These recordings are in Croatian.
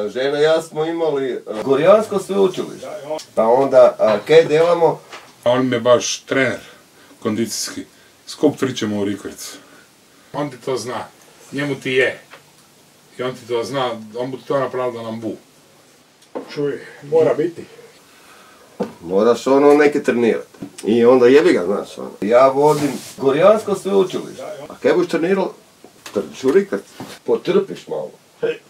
Žena i ja smo imali Gorjansko sveučilište. Pa onda, kaj delamo? On mi je baš trener kondicijski. Skup tričemo u rikvercu. On ti to zna. Njemu ti je. I on ti to zna, on bi to napravio da nam bu. Čuj, mora biti. Moraš neke trenirati. I onda jebi ga, znaš, Ja vodim Gorjansko sveučilište. A kaj boš trenirao? Trčiš u rikverc. Potrpiš malo.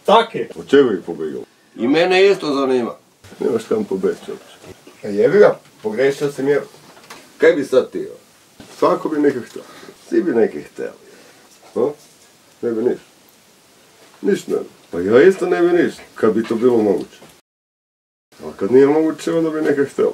Tak je. Od čega ih pobegao? I mene isto zanima. Nemaš kam pobeći uopće. Jebi ga, pogrešio si mjeru. Kaj bi sad ti? Svako bi nekih htio. Svi bi nekih htjeli. Ne bi niš. Niš ne bi. Pa ja isto ne bi niš, kad bi to bilo moguće. A kad nije moguće, onda bi nekih htjeli.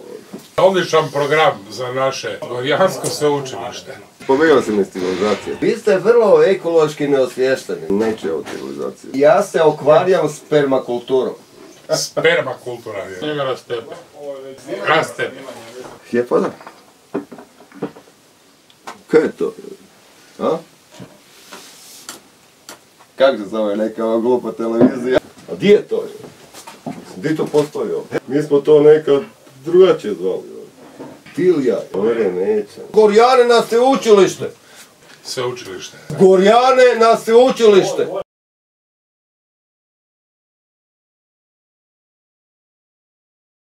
Odličan program za naše Gorjansko sveučilište. Pobegao sam iz civilizacije. Vi ste vrlo ekološki neosvješteni. Neće o civilizaciji. Ja se okvarjam s permakulturom. Spermakultura je. Njega rastepe. Rastepe. Lijepo da. Kaj je to? A? Kako se zove neka glupa televizija? A di je to? Di to postoji ovdje? Mi smo to nekad drugačije zvali. Tilja, ove neće. Gorjane na sveučilište! Sveučilište. Gorjane na sveučilište!